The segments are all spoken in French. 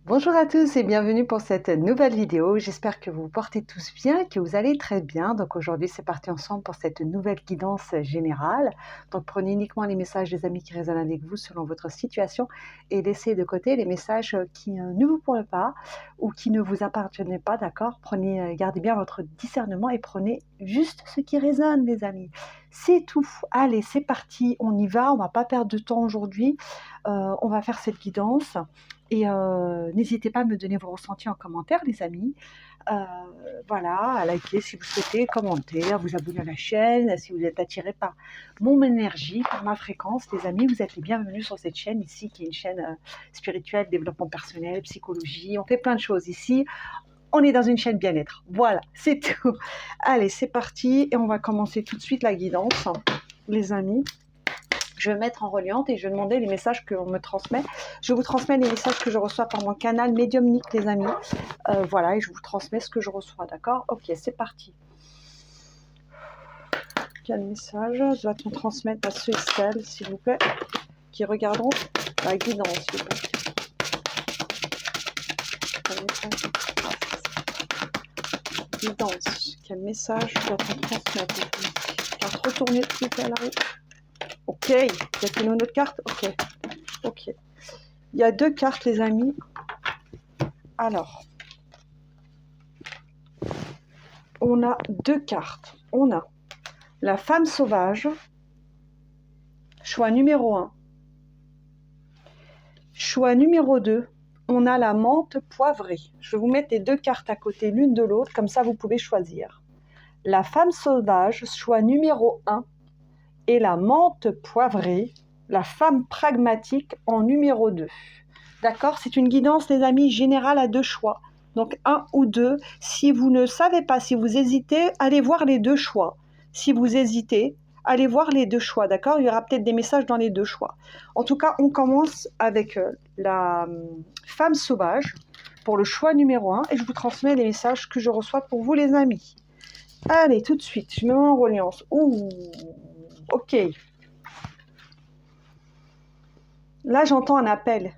Bonjour à tous et bienvenue pour cette nouvelle vidéo. J'espère que vous vous portez tous bien, que vous allez très bien. Donc aujourd'hui, c'est parti ensemble pour cette nouvelle guidance générale. Donc prenez uniquement les messages des amis qui résonnent avec vous selon votre situation et laissez de côté les messages qui ne vous parlent pas ou qui ne vous appartiennent pas, d'accord? Gardez bien votre discernement et prenez juste ce qui résonne, les amis. C'est tout. Allez, c'est parti, on y va. On va pas perdre de temps aujourd'hui. On va faire cette guidance. Et n'hésitez pas à me donner vos ressentis en commentaire, les amis. Voilà, à liker si vous souhaitez, commenter, à vous abonner à la chaîne, si vous êtes attiré par mon énergie, par ma fréquence. Les amis, vous êtes les bienvenus sur cette chaîne ici, qui est une chaîne spirituelle, développement personnel, psychologie. On fait plein de choses ici. On est dans une chaîne bien-être. Voilà, c'est tout. Allez, c'est parti. Et on va commencer tout de suite la guidance, les amis. Je vais mettre en reliante et je vais demander les messages qu'on me transmet. Je vous transmets les messages que je reçois par mon canal médiumnique, les amis. Voilà, et je vous transmets ce que je reçois, d'accord? Ok, c'est parti. Quel message doit-on transmettre à ceux et celles, s'il vous plaît, qui regarderont la guidance, s'il vous plaît. Guidance. Quel message doit-on transmettre? Carte retournée, s'il vous plaît, là-haut. Ok, il y a une autre carte. Ok. Il y a deux cartes, les amis. Alors, on a deux cartes. On a la femme sauvage, choix numéro 1. Choix numéro 2, on a la menthe poivrée. Je vais vous mettre les deux cartes à côté l'une de l'autre, comme ça vous pouvez choisir. La femme sauvage, choix numéro 1, et la menthe poivrée, la femme pragmatique en numéro 2. D'accord? C'est une guidance, les amis, générale à deux choix. Donc 1 ou 2. Si vous ne savez pas, si vous hésitez, allez voir les deux choix. Si vous hésitez, allez voir les deux choix, d'accord? Il y aura peut-être des messages dans les deux choix. En tout cas, on commence avec la femme sauvage pour le choix numéro 1 et je vous transmets les messages que je reçois pour vous, les amis. Allez, tout de suite, je me mets en reliance. Ouh, ok. Là, j'entends un appel.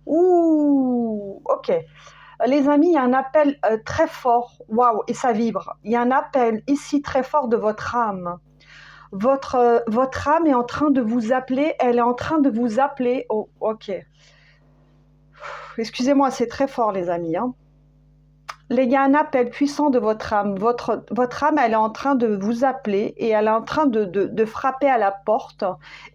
Ouh, ok. Les amis, il y a un appel très fort. Waouh, et ça vibre. Il y a un appel ici très fort de votre âme. Votre âme est en train de vous appeler. Elle est en train de vous appeler. Oh, ok. Excusez-moi, c'est très fort, les amis. Hein. Il y a un appel puissant de votre âme. Votre âme, elle est en train de vous appeler et elle est en train de frapper à la porte.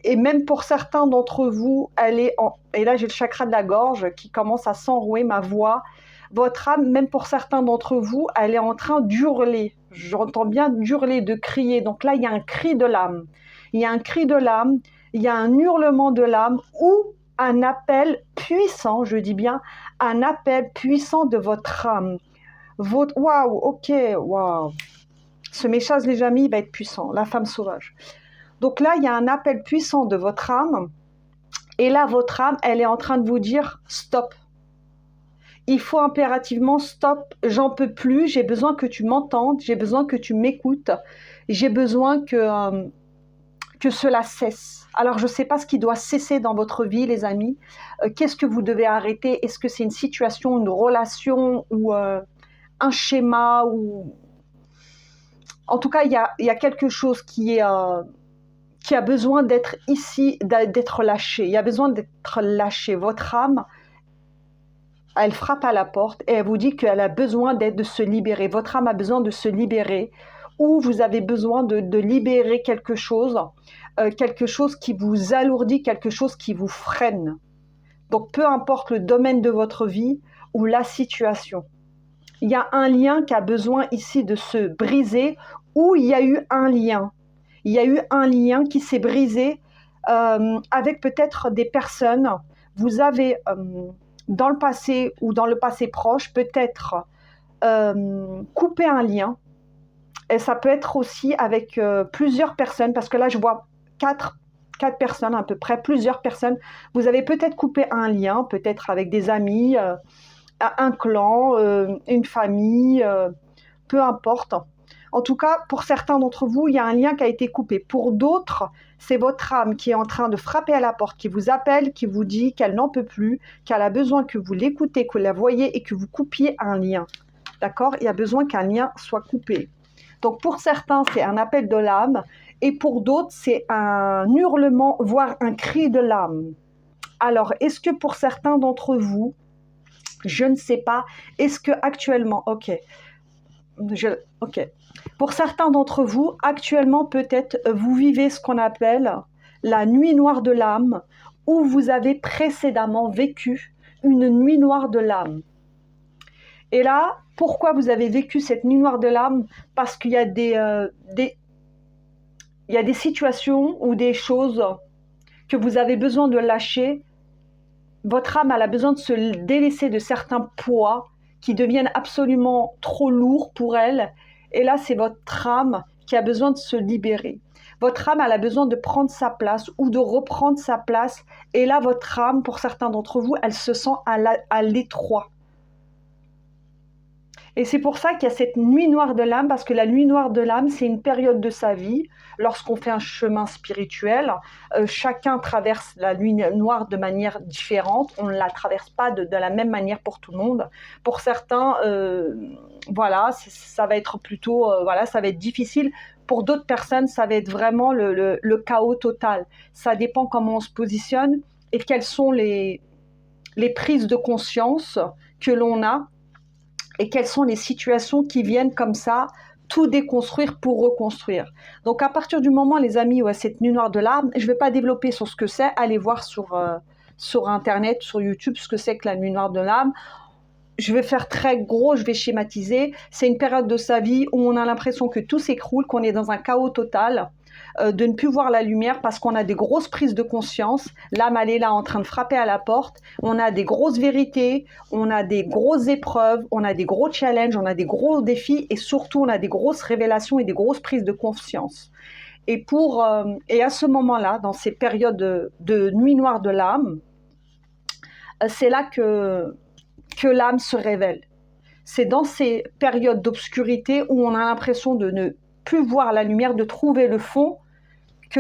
Et même pour certains d'entre vous, et là j'ai le chakra de la gorge qui commence à s'enrouer, ma voix. Votre âme, même pour certains d'entre vous, elle est en train d'hurler. J'entends bien d'hurler, de crier. Donc là, il y a un cri de l'âme. Il y a un cri de l'âme, il y a un hurlement de l'âme ou un appel puissant, je dis bien, un appel puissant de votre âme. Waouh, ok, waouh. Ce message, les amis, va être puissant, la femme sauvage. Donc là, il y a un appel puissant de votre âme. Et là, votre âme, elle est en train de vous dire stop. Il faut impérativement stop, j'en peux plus, j'ai besoin que tu m'entendes, j'ai besoin que tu m'écoutes, j'ai besoin que cela cesse. Alors, je ne sais pas ce qui doit cesser dans votre vie, les amis. Qu'est-ce que vous devez arrêter? Est-ce que c'est une situation, une relation ou un schéma ou... En tout cas, il y a quelque chose qui a besoin d'être ici, d'être lâché. Il y a besoin d'être lâché. Votre âme, elle frappe à la porte et elle vous dit qu'elle a besoin de se libérer. Votre âme a besoin de se libérer ou vous avez besoin de libérer quelque chose qui vous alourdit, quelque chose qui vous freine. Donc, peu importe le domaine de votre vie ou la situation. Il y a un lien qui a besoin ici de se briser ou il y a eu un lien. Il y a eu un lien qui s'est brisé avec peut-être des personnes. Vous avez... dans le passé ou dans le passé proche, peut-être couper un lien. Et ça peut être aussi avec plusieurs personnes, parce que là, je vois quatre personnes à peu près, plusieurs personnes. Vous avez peut-être coupé un lien, peut-être avec des amis, un clan, une famille, peu importe. En tout cas, pour certains d'entre vous, il y a un lien qui a été coupé. Pour d'autres, c'est votre âme qui est en train de frapper à la porte, qui vous appelle, qui vous dit qu'elle n'en peut plus, qu'elle a besoin que vous l'écoutez, que vous la voyez et que vous coupiez un lien. D'accord? Il y a besoin qu'un lien soit coupé. Donc pour certains, c'est un appel de l'âme et pour d'autres, c'est un hurlement, voire un cri de l'âme. Alors, est-ce que pour certains d'entre vous, je ne sais pas, est-ce que actuellement, ok, pour certains d'entre vous, actuellement peut-être vous vivez ce qu'on appelle la nuit noire de l'âme, ou vous avez précédemment vécu une nuit noire de l'âme. Et là, pourquoi vous avez vécu cette nuit noire de l'âme? Parce qu'il y a des situations ou des choses que vous avez besoin de lâcher. Votre âme elle a besoin de se délaisser de certains poids qui deviennent absolument trop lourds pour elle. Et là, c'est votre âme qui a besoin de se libérer. Votre âme elle a besoin de prendre sa place ou de reprendre sa place. Et là, votre âme, pour certains d'entre vous, elle se sent à l'étroit. Et c'est pour ça qu'il y a cette nuit noire de l'âme, parce que la nuit noire de l'âme, c'est une période de sa vie. Lorsqu'on fait un chemin spirituel, chacun traverse la nuit noire de manière différente. On ne la traverse pas de la même manière pour tout le monde. Pour certains, voilà, ça va être plutôt, voilà, ça va être difficile. Pour d'autres personnes, ça va être vraiment le chaos total. Ça dépend comment on se positionne et quelles sont les prises de conscience que l'on a. Et quelles sont les situations qui viennent comme ça, tout déconstruire pour reconstruire. Donc à partir du moment, les amis, cette nuit noire de l'âme, je ne vais pas développer sur ce que c'est, allez voir sur Internet, sur YouTube, ce que c'est que la nuit noire de l'âme. Je vais faire très gros, je vais schématiser. C'est une période de sa vie où on a l'impression que tout s'écroule, qu'on est dans un chaos total, de ne plus voir la lumière parce qu'on a des grosses prises de conscience. L'âme, elle est là en train de frapper à la porte. On a des grosses vérités, on a des grosses épreuves, on a des gros challenges, on a des gros défis et surtout, on a des grosses révélations et des grosses prises de conscience. Et à ce moment-là, dans ces périodes de nuit noire de l'âme, c'est là que l'âme se révèle. C'est dans ces périodes d'obscurité où on a l'impression de ne plus voir la lumière, de trouver le fond, si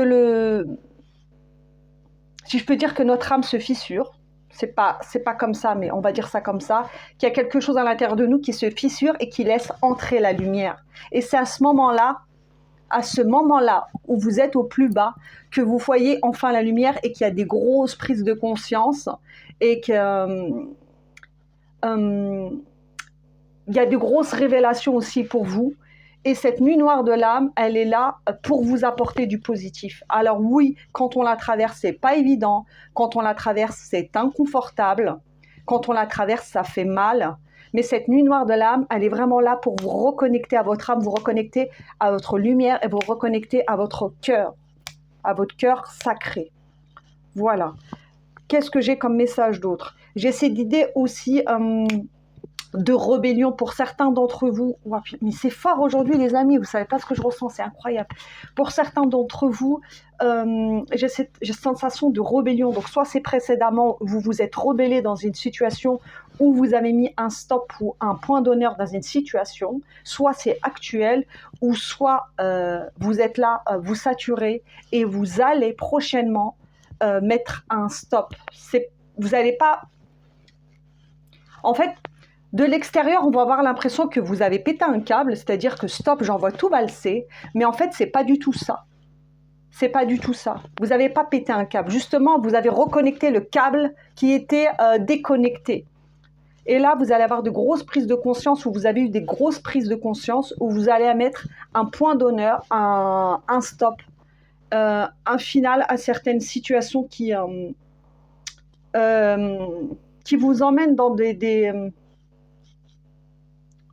je peux dire que notre âme se fissure. C'est pas comme ça, mais on va dire ça comme ça, qu'il y a quelque chose à l'intérieur de nous qui se fissure et qui laisse entrer la lumière. Et c'est à ce moment-là où vous êtes au plus bas, que vous voyez enfin la lumière et qu'il y a des grosses prises de conscience et qu'il y a de grosses révélations aussi pour vous. Et cette nuit noire de l'âme, elle est là pour vous apporter du positif. Alors oui, quand on la traverse, c'est pas évident. Quand on la traverse, c'est inconfortable. Quand on la traverse, ça fait mal. Mais cette nuit noire de l'âme, elle est vraiment là pour vous reconnecter à votre âme, vous reconnecter à votre lumière et vous reconnecter à votre cœur sacré. Voilà. Qu'est-ce que j'ai comme message d'autre? J'ai cette idée aussi de rébellion pour certains d'entre vous. Mais c'est fort aujourd'hui, les amis, vous ne savez pas ce que je ressens, c'est incroyable. Pour certains d'entre vous, j'ai cette sensation de rébellion. Donc soit c'est précédemment, vous vous êtes rebellé dans une situation où vous avez mis un stop ou un point d'honneur dans une situation, soit c'est actuel, ou soit vous êtes là, vous saturez et vous allez prochainement mettre un stop. Vous n'allez pas... En fait, de l'extérieur, on va avoir l'impression que vous avez pété un câble, c'est-à-dire que stop, j'en vois tout valser, mais en fait, c'est pas du tout ça. C'est pas du tout ça. Vous n'avez pas pété un câble. Justement, vous avez reconnecté le câble qui était déconnecté. Et là, vous allez avoir de grosses prises de conscience, ou vous avez eu des grosses prises de conscience, où vous allez mettre un point d'honneur, un stop, un final à certaines situations qui vous emmènent dans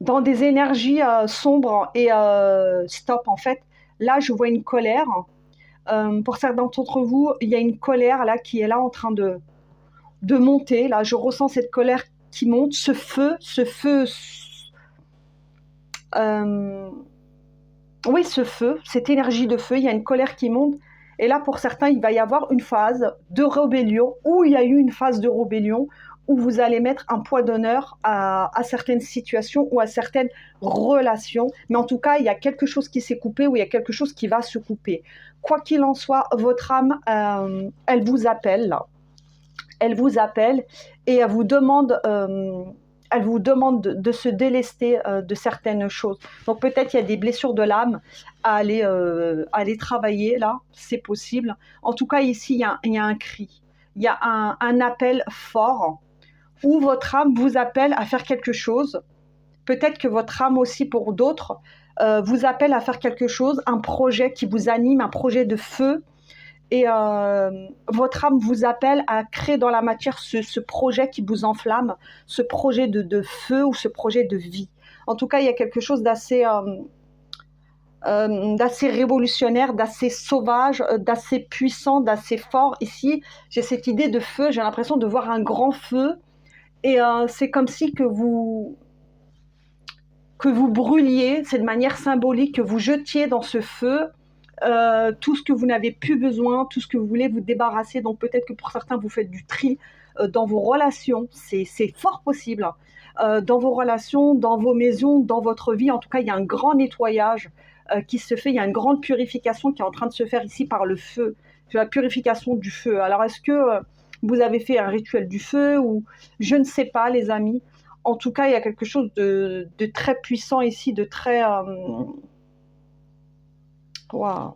dans des énergies sombres et stop. En fait, là, je vois une colère. Pour certains d'entre vous, il y a une colère là qui est là en train de monter. Là, je ressens cette colère qui monte, ce feu. Oui, ce feu, cette énergie de feu. Il y a une colère qui monte Et là, pour certains, il va y avoir une phase de rébellion, ou il y a eu une phase de rébellion, où vous allez mettre un poids d'honneur à certaines situations ou à certaines relations. Mais en tout cas, il y a quelque chose qui s'est coupé ou il y a quelque chose qui va se couper. Quoi qu'il en soit, votre âme, elle vous appelle là. Elle vous appelle et elle vous demande de se délester de certaines choses. Donc peut-être il y a des blessures de l'âme à aller travailler là, c'est possible. En tout cas, ici, il y a un cri, il y a un appel fort où votre âme vous appelle à faire quelque chose. Peut-être que votre âme aussi, pour d'autres, vous appelle à faire quelque chose, un projet qui vous anime, un projet de feu. Et votre âme vous appelle à créer dans la matière ce projet qui vous enflamme, ce projet de feu ou ce projet de vie. En tout cas, il y a quelque chose d'assez révolutionnaire, d'assez sauvage, d'assez puissant, d'assez fort. Ici, j'ai cette idée de feu, j'ai l'impression de voir un grand feu. Et c'est comme si que vous brûliez, c'est de manière symbolique, que vous jetiez dans ce feu tout ce que vous n'avez plus besoin, tout ce que vous voulez vous débarrasser. Donc peut-être que pour certains, vous faites du tri dans vos relations, c'est fort possible. Dans vos relations, dans vos maisons, dans votre vie, en tout cas, il y a un grand nettoyage qui se fait, il y a une grande purification qui est en train de se faire ici par le feu, la purification du feu. Alors est-ce que vous avez fait un rituel du feu ou je ne sais pas, les amis. En tout cas, il y a quelque chose de très puissant ici, de très... Waouh.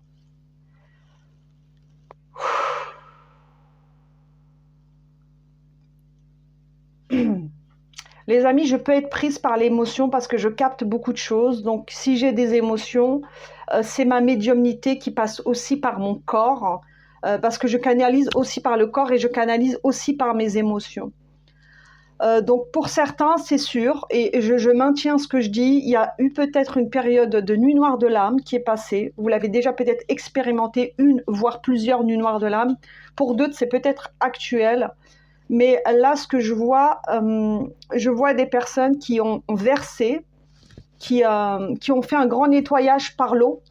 Les amis, je peux être prise par l'émotion parce que je capte beaucoup de choses. Donc, si j'ai des émotions, c'est ma médiumnité qui passe aussi par mon corps, parce que je canalise aussi par le corps et je canalise aussi par mes émotions. Donc, pour certains, c'est sûr, et je maintiens ce que je dis, il y a eu peut-être une période de nuit noire de l'âme qui est passée. Vous l'avez déjà peut-être expérimenté, une, voire plusieurs nuits noires de l'âme. Pour d'autres, c'est peut-être actuel. Mais là, ce que je vois des personnes qui ont versé, qui ont fait un grand nettoyage par l'eau,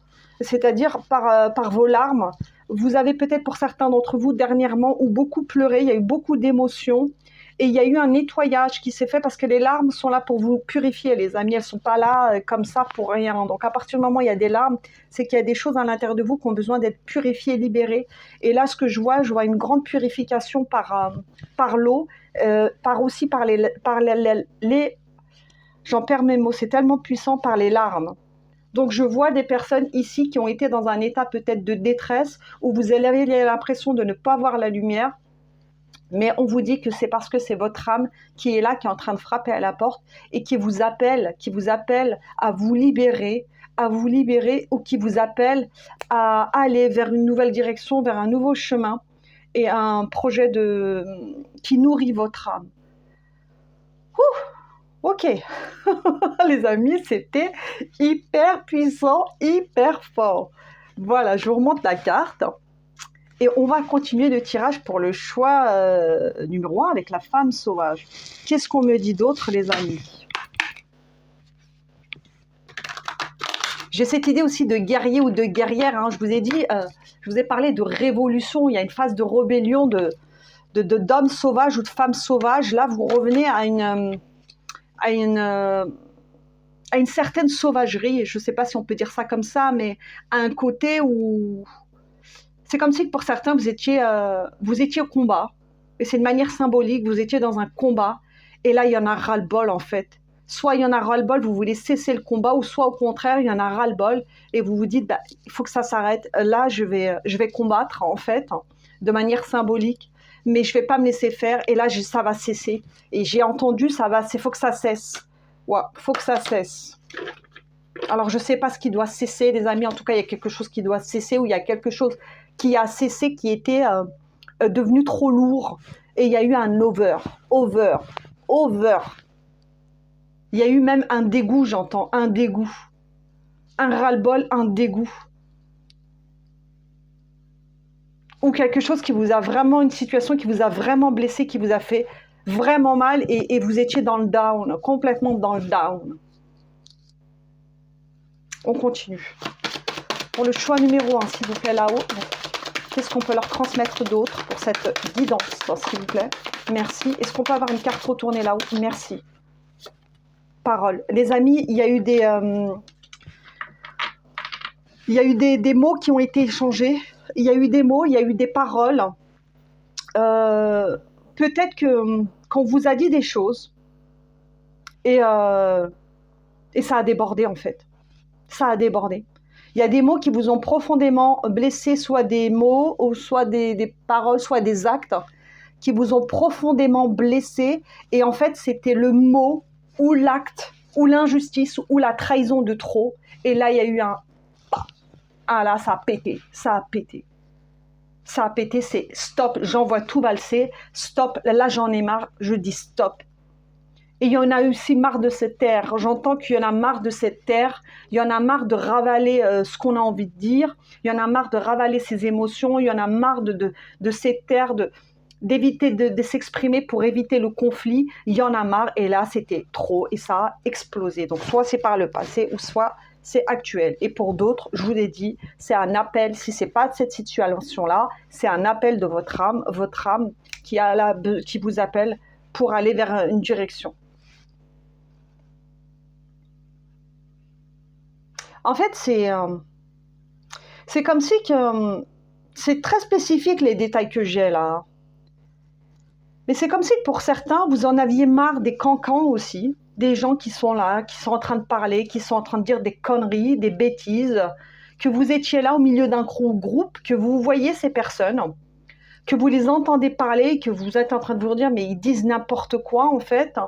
c'est-à-dire par vos larmes. Vous avez peut-être pour certains d'entre vous dernièrement ou beaucoup pleuré, il y a eu beaucoup d'émotions et il y a eu un nettoyage qui s'est fait parce que les larmes sont là pour vous purifier, les amis, elles ne sont pas là comme ça pour rien. Donc à partir du moment où il y a des larmes, c'est qu'il y a des choses à l'intérieur de vous qui ont besoin d'être purifiées, libérées. Et là, ce que je vois une grande purification par l'eau, aussi par les j'en perds mes mots, c'est tellement puissant, par les larmes. Donc je vois des personnes ici qui ont été dans un état peut-être de détresse, où vous avez l'impression de ne pas voir la lumière, mais on vous dit que c'est parce que c'est votre âme qui est là, qui est en train de frapper à la porte, et qui vous appelle à vous libérer, ou qui vous appelle à aller vers une nouvelle direction, vers un nouveau chemin, et un projet qui nourrit votre âme. Ok, les amis, c'était hyper puissant, hyper fort. Voilà, je vous remonte la carte. Et on va continuer le tirage pour le choix numéro 1 avec la femme sauvage. Qu'est-ce qu'on me dit d'autre, les amis? J'ai cette idée aussi de guerrier ou de guerrière. Hein. Je vous ai dit, je vous ai parlé de révolution. Il y a une phase de rébellion d'hommes sauvages ou de femmes sauvages. Là, vous revenez à une certaine sauvagerie, je ne sais pas si on peut dire ça comme ça, mais à un côté où c'est comme si pour certains vous étiez au combat, et c'est de manière symbolique, vous étiez dans un combat, et là il y en a ras-le-bol en fait. Soit il y en a ras-le-bol, vous voulez cesser le combat, ou soit au contraire il y en a ras-le-bol, et vous vous dites il faut que ça s'arrête, là je vais combattre en fait, de manière symbolique, mais je ne vais pas me laisser faire, et là ça va cesser. Et j'ai entendu, il faut que ça cesse. Ouais, faut que ça cesse. Alors, je ne sais pas ce qui doit cesser, les amis. En tout cas, il y a quelque chose qui doit cesser, ou il y a quelque chose qui a cessé, qui était devenu trop lourd. Et il y a eu un over. Il y a eu même un dégoût, j'entends, un dégoût. Un ras-le-bol, un dégoût. Ou quelque chose qui vous a vraiment, une situation qui vous a vraiment blessé, qui vous a fait vraiment mal, et vous étiez dans le down, complètement dans le down. On continue. Pour le choix numéro 1, s'il vous plaît, là-haut. Qu'est-ce qu'on peut leur transmettre d'autre pour cette guidance, s'il vous plaît? Merci. Est-ce qu'on peut avoir une carte retournée là-haut? Merci. Parole. Les amis, il y a eu des mots qui ont été échangés. Il y a eu des mots, il y a eu des paroles. Peut-être qu'on vous a dit des choses et ça a débordé en fait. Ça a débordé. Il y a des mots qui vous ont profondément blessé, soit des mots, ou soit des paroles, soit des actes qui vous ont profondément blessé. Et en fait, c'était le mot ou l'acte ou l'injustice ou la trahison de trop. Et là, il y a eu un... Ah là, ça a pété, ça a pété. Ça a pété, c'est stop, j'en vois tout valser. Stop, là j'en ai marre, je dis stop. Et il y en a aussi marre de cette terre. J'entends qu'il y en a marre de cette terre. Il y en a marre de ravaler ce qu'on a envie de dire. Il y en a marre de ravaler ses émotions. Il y en a marre de cette terre, d'éviter de s'exprimer pour éviter le conflit. Il y en a marre. Et là, c'était trop. Et ça a explosé. Donc, soit c'est par le passé ou soit c'est actuel. Et pour d'autres, je vous l'ai dit, c'est un appel. Si ce n'est pas de cette situation-là, c'est un appel de votre âme qui vous appelle pour aller vers une direction. En fait, c'est comme si que c'est très spécifique les détails que j'ai là. Mais c'est comme si pour certains, vous en aviez marre des cancans aussi, des gens qui sont là, qui sont en train de parler, qui sont en train de dire des conneries, des bêtises, que vous étiez là au milieu d'un groupe, que vous voyez ces personnes, que vous les entendez parler, que vous êtes en train de vous dire mais ils disent n'importe quoi en fait.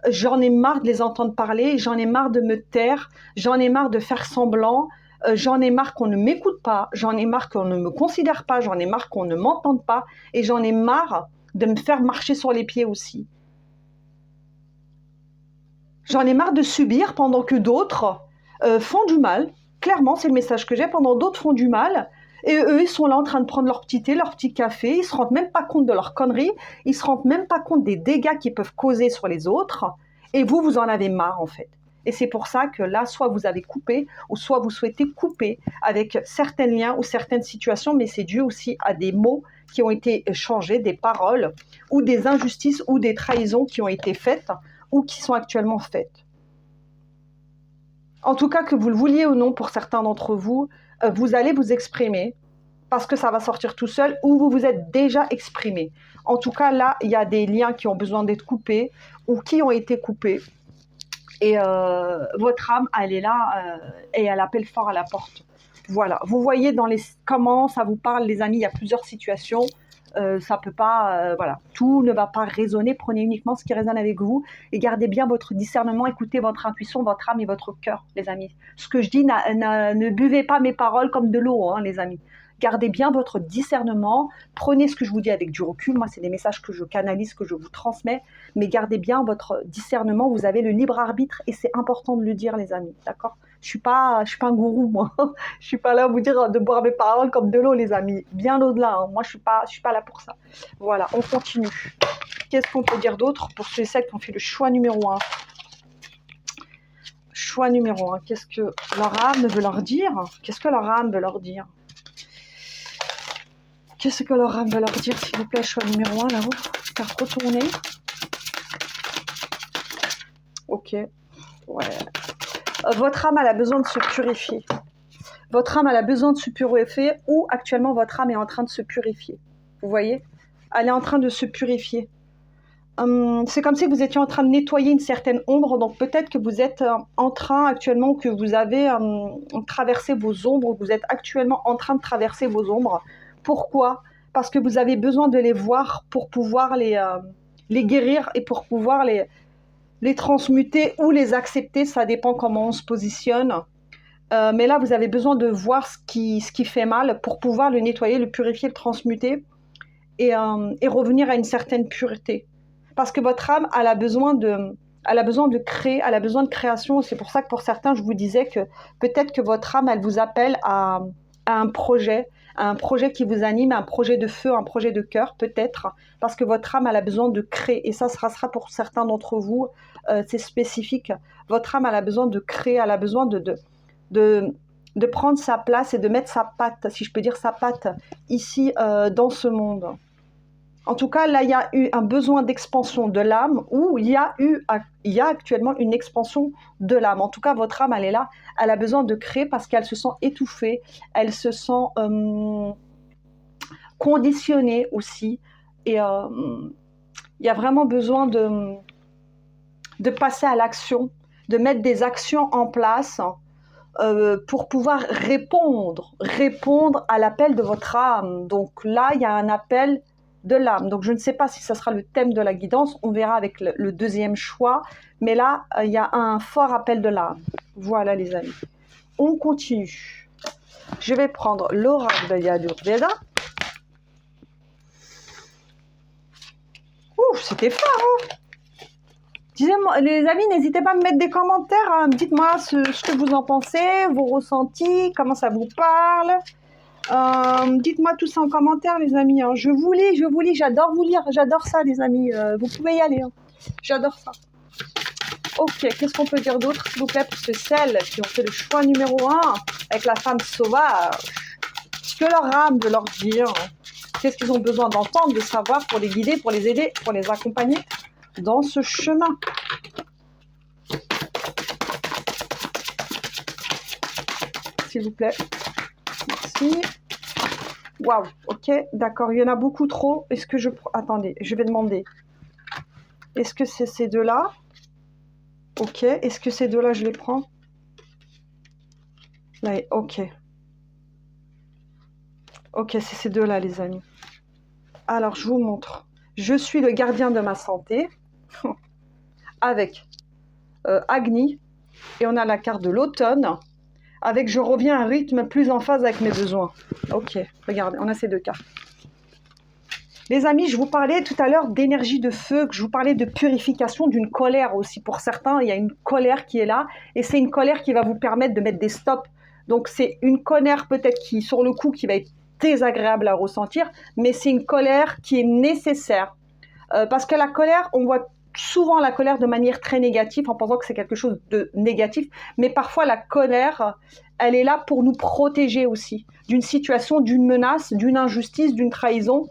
J'en ai marre de les entendre parler, j'en ai marre de me taire, j'en ai marre de faire semblant, j'en ai marre qu'on ne m'écoute pas, j'en ai marre qu'on ne me considère pas, j'en ai marre qu'on ne m'entende pas, et j'en ai marre de me faire marcher sur les pieds aussi. J'en ai marre de subir pendant que d'autres font du mal. Clairement, c'est le message que j'ai, pendant d'autres font du mal, et eux, ils sont là en train de prendre leur petit thé, leur petit café, ils ne se rendent même pas compte de leurs conneries, ils ne se rendent même pas compte des dégâts qu'ils peuvent causer sur les autres, et vous en avez marre en fait. Et c'est pour ça que là, soit vous avez coupé, ou soit vous souhaitez couper avec certains liens ou certaines situations, mais c'est dû aussi à des mots qui ont été changés, des paroles, ou des injustices, ou des trahisons qui ont été faites, ou qui sont actuellement faites. En tout cas, que vous le vouliez ou non, pour certains d'entre vous, vous allez vous exprimer parce que ça va sortir tout seul ou vous vous êtes déjà exprimé. En tout cas, là, il y a des liens qui ont besoin d'être coupés ou qui ont été coupés. Et votre âme, elle est là et elle appelle fort à la porte. Voilà. Vous voyez comment ça vous parle, les amis, il y a plusieurs situations. Ça peut pas, voilà, tout ne va pas résonner. Prenez uniquement ce qui résonne avec vous et gardez bien votre discernement, écoutez votre intuition, votre âme et votre cœur, les amis. Ce que je dis, ne buvez pas mes paroles comme de l'eau, hein, les amis. Gardez bien votre discernement, prenez ce que je vous dis avec du recul. Moi, c'est des messages que je canalise, que je vous transmets, mais gardez bien votre discernement. Vous avez le libre arbitre et c'est important de le dire, les amis, d'accord? Je suis pas un gourou, moi. Je suis pas là à vous dire de boire mes paroles comme de l'eau, les amis. Bien au-delà. Hein. Moi, je suis pas là pour ça. Voilà, on continue. Qu'est-ce qu'on peut dire d'autre pour ceux et celles qui ont fait le choix numéro 1? Choix numéro 1. Qu'est-ce que leur âme veut leur dire? Qu'est-ce que leur âme veut leur dire? Qu'est-ce que leur âme veut leur dire, s'il vous plaît? Choix numéro 1, là-haut. Carte retournée. Ok. Ouais. Votre âme, elle a besoin de se purifier. Votre âme, elle a besoin de se purifier ou actuellement, votre âme est en train de se purifier. Vous voyez? Elle est en train de se purifier. C'est comme si vous étiez en train de nettoyer une certaine ombre. Donc, peut-être que vous êtes en train actuellement, que vous avez traversé vos ombres. Vous êtes actuellement en train de traverser vos ombres. Pourquoi? Parce que vous avez besoin de les voir pour pouvoir les guérir et pour pouvoir les transmuter ou les accepter, ça dépend comment on se positionne. Mais là, vous avez besoin de voir ce qui fait mal pour pouvoir le nettoyer, le purifier, le transmuter et revenir à une certaine pureté. Parce que votre âme, elle a besoin de créer, elle a besoin de création. C'est pour ça que pour certains, je vous disais que peut-être que votre âme, elle vous appelle à un projet qui vous anime, un projet de feu, un projet de cœur, peut-être, parce que votre âme, elle a besoin de créer. Et ça sera pour certains d'entre vous, c'est spécifique. Votre âme, elle a besoin de créer, elle a besoin de de prendre sa place et de mettre sa patte, si je peux dire sa patte, ici dans ce monde. En tout cas, là, il y a eu un besoin d'expansion de l'âme ou il y a actuellement une expansion de l'âme. En tout cas, votre âme, elle est là. Elle a besoin de créer parce qu'elle se sent étouffée. Elle se sent conditionnée aussi. Et il y a vraiment besoin de passer à l'action, de mettre des actions en place pour pouvoir répondre à l'appel de votre âme. Donc là, il y a un appel de l'âme. Donc je ne sais pas si ça sera le thème de la guidance, on verra avec le deuxième choix, mais là, il y a un fort appel de l'âme. Voilà les amis. On continue. Je vais prendre l'oracle de Yajurveda. Ouh, c'était fort, hein. Dites-moi, les amis, n'hésitez pas à me mettre des commentaires, hein. Dites-moi ce que vous en pensez, vos ressentis, comment ça vous parle. Dites-moi tout ça en commentaire, les amis. Hein. Je vous lis, j'adore vous lire, j'adore ça, les amis. Vous pouvez y aller, hein. J'adore ça. Ok, qu'est-ce qu'on peut dire d'autre, s'il vous plaît, pour celles qui ont fait le choix numéro 1 avec la femme sauvage? Ce que leur âme veut leur dire, hein. Qu'est-ce qu'ils ont besoin d'entendre, de savoir pour les guider, pour les aider, pour les accompagner dans ce chemin. S'il vous plaît. Merci. Waouh, ok, d'accord, il y en a beaucoup trop. Est-ce que je... Attendez, je vais demander. Est-ce que c'est ces deux-là? Ok, est-ce que ces deux-là, je les prends? Là, ok. Ok, c'est ces deux-là, les amis. Alors, je vous montre. Je suis le gardien de ma santé. Avec Agni. Et on a la carte de l'automne. Avec je reviens à un rythme plus en phase avec mes besoins. Ok, regardez, on a ces deux cartes. Les amis, je vous parlais tout à l'heure d'énergie de feu, que je vous parlais de purification, d'une colère aussi. Pour certains, il y a une colère qui est là, et c'est une colère qui va vous permettre de mettre des stops. Donc c'est une colère peut-être qui, sur le coup, qui va être désagréable à ressentir, mais c'est une colère qui est nécessaire. Parce que la colère, on voit souvent la colère de manière très négative, en pensant que c'est quelque chose de négatif, mais parfois la colère, elle est là pour nous protéger aussi, d'une situation, d'une menace, d'une injustice, d'une trahison.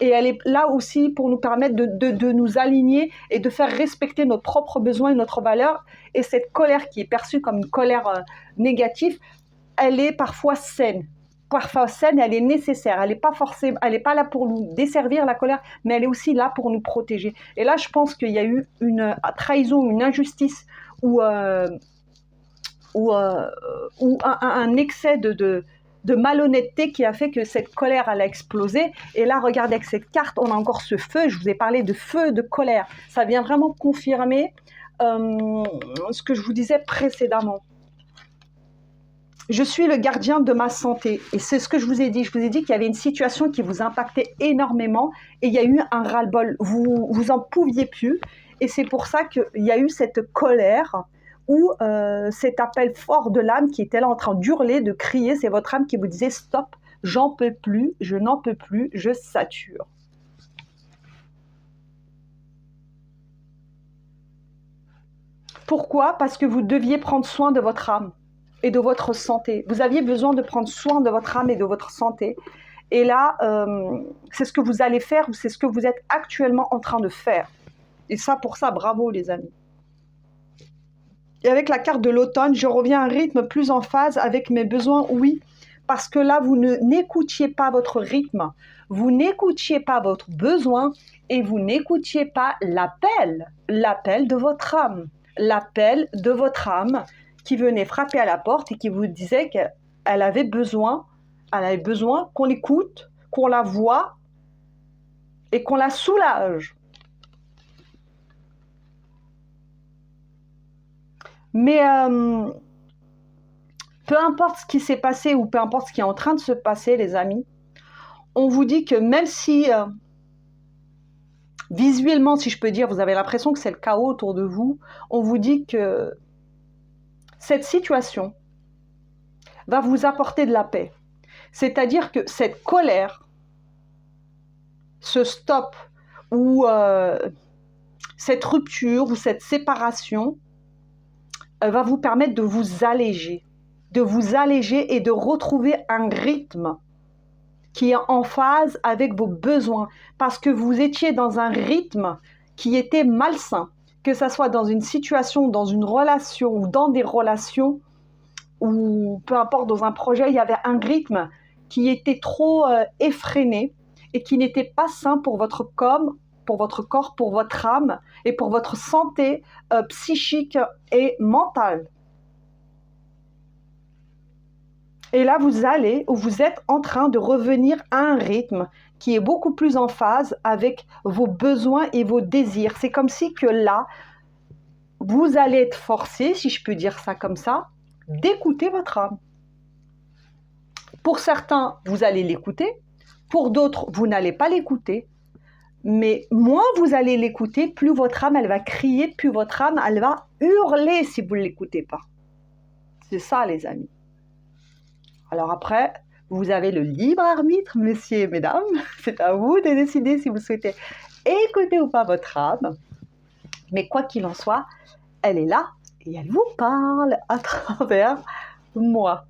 Et elle est là aussi pour nous permettre de nous aligner et de faire respecter nos propres besoins et notre valeur. Et cette colère qui est perçue comme une colère négative, elle est parfois saine. Parfois saine, elle est nécessaire. Elle n'est pas forcément, elle n'est pas là pour nous desservir, la colère, mais elle est aussi là pour nous protéger. Et là, je pense qu'il y a eu une trahison, une injustice ou un excès de malhonnêteté qui a fait que cette colère, elle a explosé. Et là, regardez, avec cette carte, on a encore ce feu. Je vous ai parlé de feu, de colère. Ça vient vraiment confirmer ce que je vous disais précédemment. Je suis le gardien de ma santé. Et c'est ce que je vous ai dit. Je vous ai dit qu'il y avait une situation qui vous impactait énormément. Et il y a eu un ras-le-bol. Vous en pouviez plus. Et c'est pour ça qu'il y a eu cette colère ou cet appel fort de l'âme qui était là en train d'hurler, de crier. C'est votre âme qui vous disait « Stop, j'en peux plus, je n'en peux plus, je sature ». Pourquoi? Parce que vous deviez prendre soin de votre âme et de votre santé. Vous aviez besoin de prendre soin de votre âme et de votre santé. Et là, c'est ce que vous allez faire ou c'est ce que vous êtes actuellement en train de faire. Et ça, pour ça, bravo les amis. Et avec la carte de l'automne, je reviens à un rythme plus en phase avec mes besoins, oui. Parce que là, vous n'écoutiez pas votre rythme, vous n'écoutiez pas votre besoin et vous n'écoutiez pas l'appel de votre âme. L'appel de votre âme qui venait frapper à la porte et qui vous disait qu'elle avait besoin qu'on l'écoute, qu'on la voie et qu'on la soulage. Mais peu importe ce qui s'est passé ou peu importe ce qui est en train de se passer, les amis, on vous dit que même si visuellement, si je peux dire, vous avez l'impression que c'est le chaos autour de vous, on vous dit que cette situation va vous apporter de la paix. C'est-à-dire que cette colère, ce stop ou cette rupture ou cette séparation va vous permettre de vous alléger. de vous alléger et de retrouver un rythme qui est en phase avec vos besoins, parce que vous étiez dans un rythme qui était malsain, que ce soit dans une situation, dans une relation ou dans des relations, ou peu importe, dans un projet, il y avait un rythme qui était trop effréné et qui n'était pas sain pour votre corps, pour votre âme et pour votre santé psychique et mentale. Et là, vous êtes en train de revenir à un rythme qui est beaucoup plus en phase avec vos besoins et vos désirs. C'est comme si que là, vous allez être forcé, si je peux dire ça comme ça, d'écouter votre âme. Pour certains, vous allez l'écouter. Pour d'autres, vous n'allez pas l'écouter. Mais moins vous allez l'écouter, plus votre âme, elle va crier, plus votre âme, elle va hurler si vous ne l'écoutez pas. C'est ça, les amis. Alors après, vous avez le libre arbitre, messieurs et mesdames. C'est à vous de décider si vous souhaitez écouter ou pas votre âme. Mais quoi qu'il en soit, elle est là et elle vous parle à travers moi.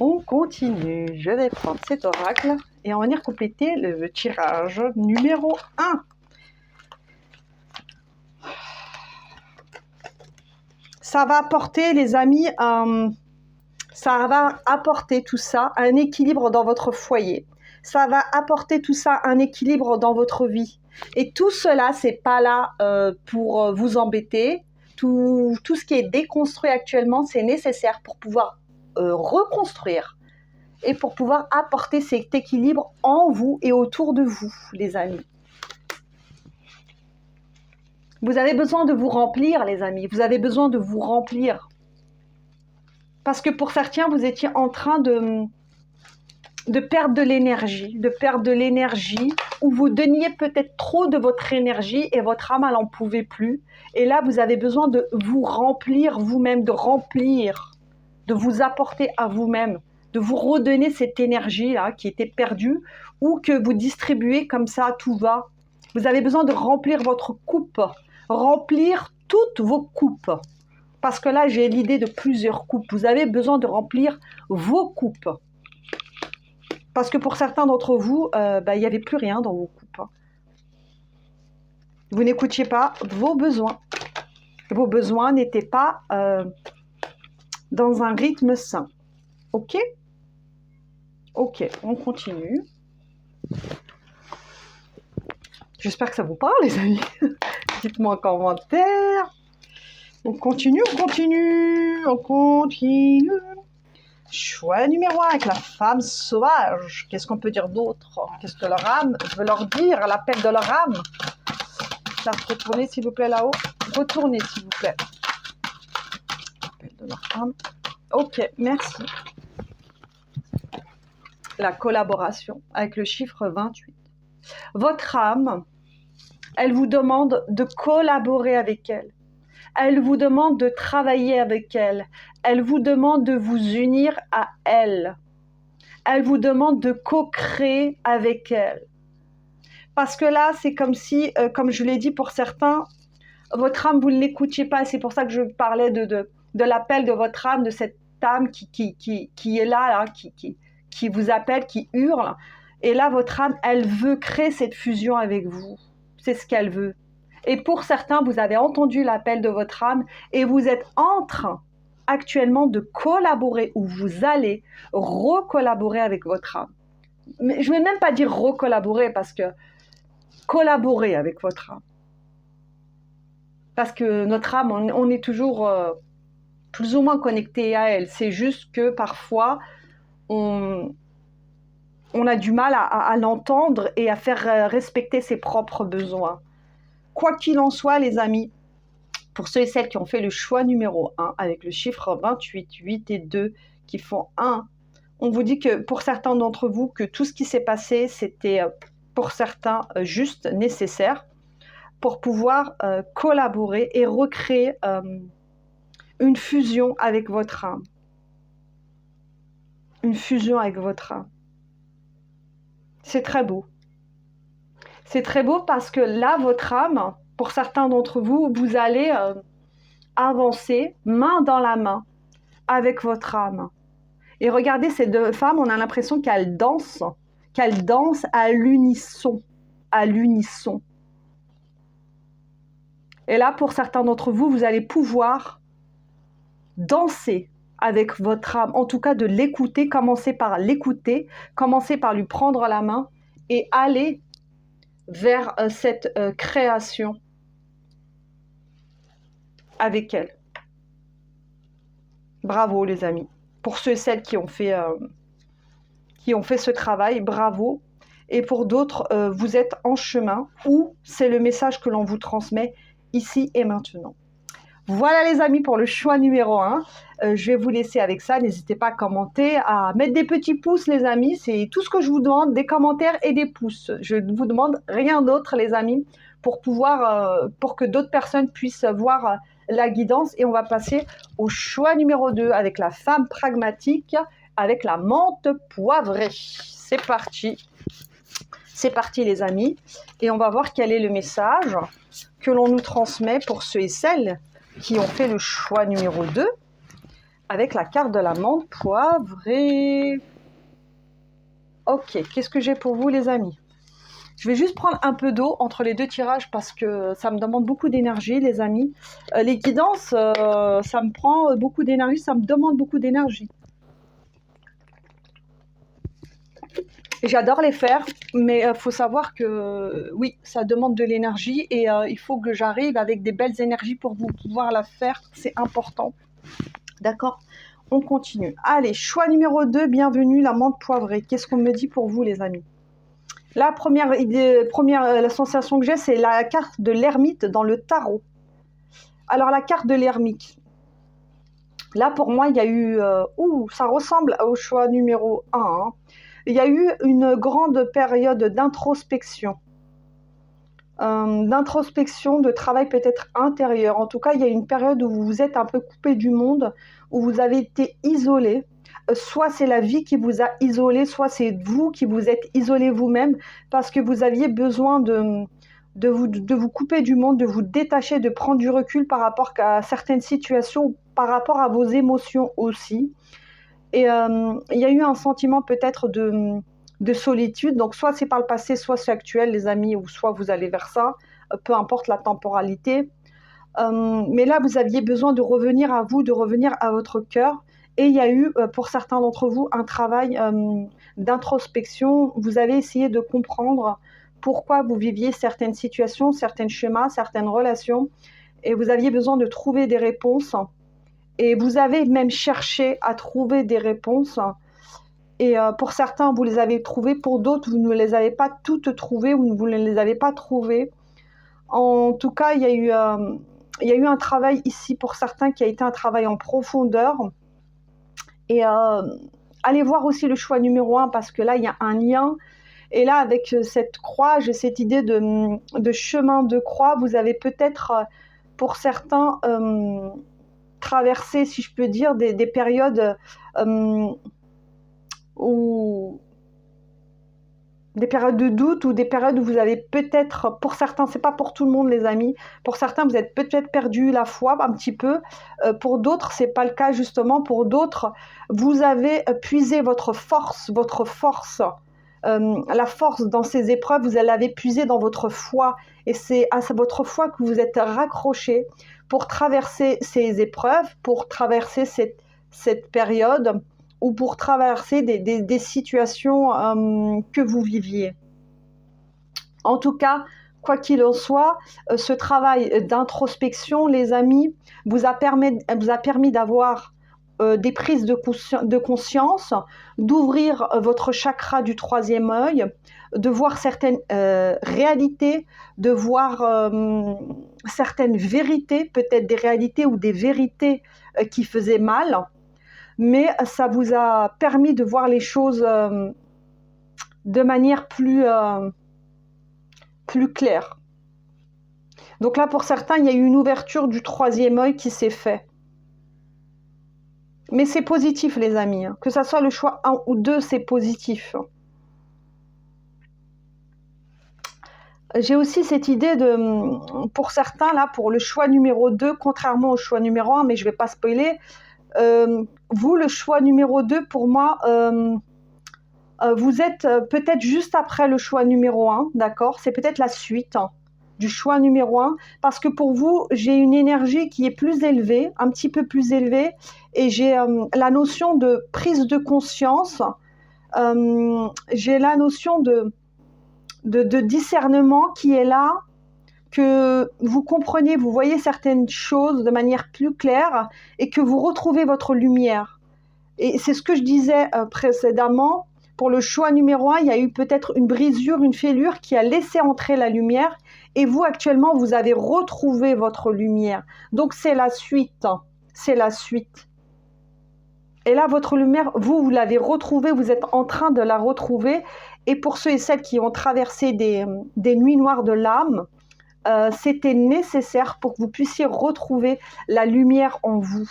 On continue. Je vais prendre cet oracle et on va venir compléter le tirage numéro 1. Ça va apporter, les amis, ça va apporter tout ça, un équilibre dans votre foyer. Ça va apporter tout ça, un équilibre dans votre vie. Et tout cela, c'est pas là pour vous embêter. Tout ce qui est déconstruit actuellement, c'est nécessaire pour pouvoir reconstruire et pour pouvoir apporter cet équilibre en vous et autour de vous, les amis. Vous avez besoin de vous remplir, les amis. Vous avez besoin de vous remplir. Parce que pour certains, vous étiez en train de perdre de l'énergie, ou vous donniez peut-être trop de votre énergie et votre âme, elle n'en pouvait plus. Et là, vous avez besoin de vous remplir vous-même, de vous apporter à vous-même, de vous redonner cette énergie-là qui était perdue ou que vous distribuez comme ça à tout va. Vous avez besoin de remplir votre coupe, remplir toutes vos coupes. Parce que là, j'ai l'idée de plusieurs coupes. Vous avez besoin de remplir vos coupes. Parce que pour certains d'entre vous, il n'y avait plus rien dans vos coupes. Vous n'écoutiez pas vos besoins. Vos besoins n'étaient pas dans un rythme sain. Ok ? Ok, on continue. J'espère que ça vous parle, les amis. Dites-moi en commentaire. On continue. Choix numéro 1 avec la femme sauvage. Qu'est-ce qu'on peut dire d'autre? Qu'est-ce que leur âme veut leur dire à l'appel de leur âme? Ça, retournez s'il vous plaît là-haut. Retournez s'il vous plaît. L'appel de leur âme. Ok, merci. La collaboration avec le chiffre 28. Votre âme, elle vous demande de collaborer avec elle. Elle vous demande de travailler avec elle. Elle vous demande de vous unir à elle. Elle vous demande de co-créer avec elle. Parce que là, c'est comme si, comme je l'ai dit pour certains, votre âme, vous ne l'écoutiez pas. C'est pour ça que je parlais de l'appel de votre âme, de cette âme qui est là, qui vous appelle, qui hurle. Et là, votre âme, elle veut créer cette fusion avec vous. C'est ce qu'elle veut. Et pour certains, vous avez entendu l'appel de votre âme et vous êtes en train actuellement de collaborer ou vous allez recollaborer avec votre âme. Mais je ne vais même pas dire recollaborer parce que collaborer avec votre âme. Parce que notre âme, on est toujours plus ou moins connecté à elle. C'est juste que parfois, on a du mal à l'entendre et à faire respecter ses propres besoins. Quoi qu'il en soit, les amis, pour ceux et celles qui ont fait le choix numéro 1 avec le chiffre 28, 8 et 2 qui font 1, on vous dit que pour certains d'entre vous, que tout ce qui s'est passé, c'était pour certains juste nécessaire pour pouvoir collaborer et recréer une fusion avec votre âme. Une fusion avec votre âme. C'est très beau. C'est très beau parce que là, votre âme, pour certains d'entre vous, vous allez avancer main dans la main avec votre âme. Et regardez, ces deux femmes, on a l'impression qu'elles dansent à l'unisson. À l'unisson. Et là, pour certains d'entre vous, vous allez pouvoir danser avec votre âme, en tout cas de l'écouter, commencer par l'écouter, commencer par lui prendre la main et aller vers cette création avec elle. Bravo les amis. Pour ceux et celles qui ont fait ce travail, bravo. Et pour d'autres, vous êtes en chemin ou c'est le message que l'on vous transmet ici et maintenant. Voilà les amis pour le choix numéro 1. Je vais vous laisser avec ça. N'hésitez pas à commenter, à mettre des petits pouces les amis. C'est tout ce que je vous demande, des commentaires et des pouces. Je ne vous demande rien d'autre les amis pour que d'autres personnes puissent voir la guidance. Et on va passer au choix numéro 2 avec la femme pragmatique, avec la menthe poivrée. C'est parti. C'est parti les amis. Et on va voir quel est le message que l'on nous transmet pour ceux et celles qui ont fait le choix numéro 2 avec la carte de la menthe poivrée. Ok, qu'est-ce que j'ai pour vous les amis? Je vais juste prendre un peu d'eau entre les deux tirages parce que ça me demande beaucoup d'énergie les amis. Les guidances, ça me prend beaucoup d'énergie, ça me demande beaucoup d'énergie. J'adore les faire, mais il faut savoir que oui, ça demande de l'énergie et il faut que j'arrive avec des belles énergies pour pouvoir la faire, c'est important. D'accord? On continue. Allez, choix numéro 2, bienvenue, la menthe poivrée. Qu'est-ce qu'on me dit pour vous les amis? La première idée, la sensation que j'ai, c'est la carte de l'ermite dans le tarot. Alors la carte de l'ermite, là pour moi il y a eu, ça ressemble au choix numéro 1, hein. Il y a eu une grande période d'introspection, de travail peut-être intérieur. En tout cas, il y a une période où vous vous êtes un peu coupé du monde, où vous avez été isolé. Soit c'est la vie qui vous a isolé, soit c'est vous qui vous êtes isolé vous-même parce que vous aviez besoin de vous couper du monde, de vous détacher, de prendre du recul par rapport à certaines situations, par rapport à vos émotions aussi. Et il y a eu un sentiment peut-être de solitude. Donc, soit c'est par le passé, soit c'est actuel, les amis, ou soit vous allez vers ça, peu importe la temporalité. Mais là, vous aviez besoin de revenir à vous, de revenir à votre cœur. Et il y a eu, pour certains d'entre vous, un travail d'introspection. Vous avez essayé de comprendre pourquoi vous viviez certaines situations, certains schémas, certaines relations. Et vous aviez besoin de trouver des réponses. Et vous avez même cherché à trouver des réponses. Et pour certains, vous les avez trouvées. Pour d'autres, vous ne les avez pas toutes trouvées ou vous ne les avez pas trouvées. En tout cas, il y a eu un travail ici pour certains qui a été un travail en profondeur. Et allez voir aussi le choix numéro 1 parce que là, il y a un lien. Et là, avec cette croix, j'ai cette idée de chemin de croix. Vous avez peut-être, pour certains, traverser, si je peux dire, des périodes des périodes de doute ou des périodes où vous avez peut-être, pour certains, c'est pas pour tout le monde les amis, pour certains vous êtes peut-être perdu la foi un petit peu, pour d'autres c'est pas le cas justement, pour d'autres vous avez puisé votre force, la force dans ces épreuves, vous l'avez puisée dans votre foi et c'est à votre foi que vous êtes raccroché pour traverser ces épreuves, pour traverser cette période ou pour traverser des situations que vous viviez. En tout cas, quoi qu'il en soit, ce travail d'introspection, les amis, vous a permis d'avoir des prises de conscience, d'ouvrir votre chakra du 3e œil, de voir certaines réalités, de voir certaines vérités, peut-être des réalités ou des vérités qui faisaient mal, mais ça vous a permis de voir les choses de manière plus claire. Donc là, pour certains, il y a eu une ouverture du 3e œil qui s'est fait. Mais c'est positif, les amis. Que ça soit le choix 1 ou 2, c'est positif. J'ai aussi cette idée pour certains, là, pour le choix numéro 2, contrairement au choix numéro 1, mais je ne vais pas spoiler, Vous, le choix numéro 2, pour moi, vous êtes peut-être juste après le choix numéro 1, d'accord? C'est peut-être la suite du choix numéro 1, parce que pour vous, j'ai une énergie qui est plus élevée, un petit peu plus élevée, et j'ai la notion de prise de conscience, j'ai la notion de discernement qui est là, que vous comprenez, vous voyez certaines choses de manière plus claire, et que vous retrouvez votre lumière. Et c'est ce que je disais précédemment. Pour le choix numéro 1, il y a eu peut-être une brisure, une fêlure qui a laissé entrer la lumière. Et vous, actuellement, vous avez retrouvé votre lumière. Donc, c'est la suite. C'est la suite. Et là, votre lumière, vous l'avez retrouvée. Vous êtes en train de la retrouver. Et pour ceux et celles qui ont traversé des nuits noires de l'âme, c'était nécessaire pour que vous puissiez retrouver la lumière en vous.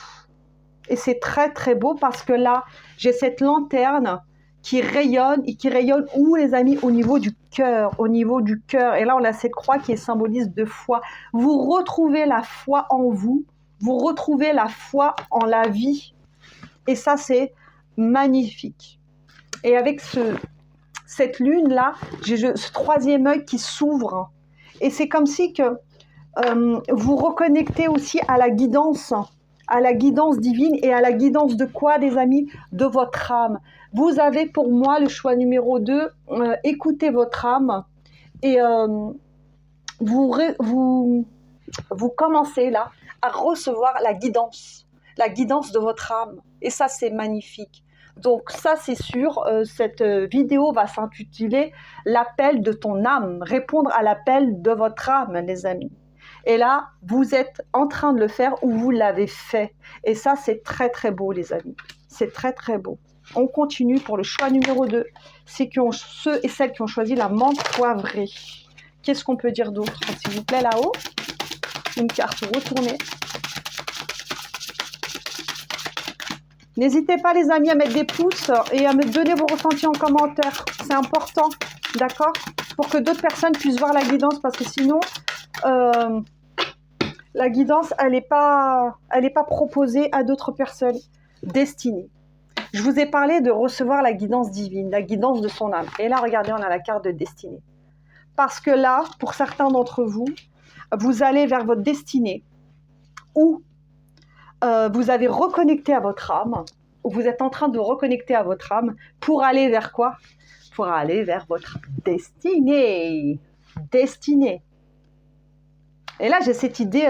Et c'est très très beau parce que là, j'ai cette lanterne qui rayonne, et qui rayonne où, les amis? Au niveau du cœur, au niveau du cœur. Et là, on a cette croix qui symbolise de foi. Vous retrouvez la foi en vous, vous retrouvez la foi en la vie. Et ça, c'est magnifique. Et avec cette lune-là, j'ai ce troisième œil qui s'ouvre. Et c'est comme si que vous reconnectez aussi à la guidance divine. Et à la guidance de quoi, les amis? De votre âme. Vous avez pour moi le choix numéro 2, écoutez votre âme, et vous commencez là à recevoir la guidance de votre âme. Et ça, c'est magnifique. Donc ça, c'est sûr, cette vidéo va s'intituler « L'appel de ton âme », répondre à l'appel de votre âme, les amis. Et là, vous êtes en train de le faire, ou vous l'avez fait. Et ça, c'est très très beau, les amis. C'est très très beau. On continue pour le choix numéro 2. C'est ceux et celles qui ont choisi la menthe poivrée. Qu'est-ce qu'on peut dire d'autre, s'il vous plaît, là-haut? Une carte retournée. N'hésitez pas, les amis, à mettre des pouces et à me donner vos ressentis en commentaire. C'est important, d'accord? Pour que d'autres personnes puissent voir la guidance, parce que sinon, la guidance, elle n'est pas proposée à d'autres personnes destinées. Je vous ai parlé de recevoir la guidance divine, la guidance de son âme. Et là, regardez, on a la carte de destinée. Parce que là, pour certains d'entre vous, vous allez vers votre destinée, ou vous avez reconnecté à votre âme, ou vous êtes en train de reconnecter à votre âme, pour aller vers quoi? Pour aller vers votre destinée. Destinée. Et là, j'ai cette idée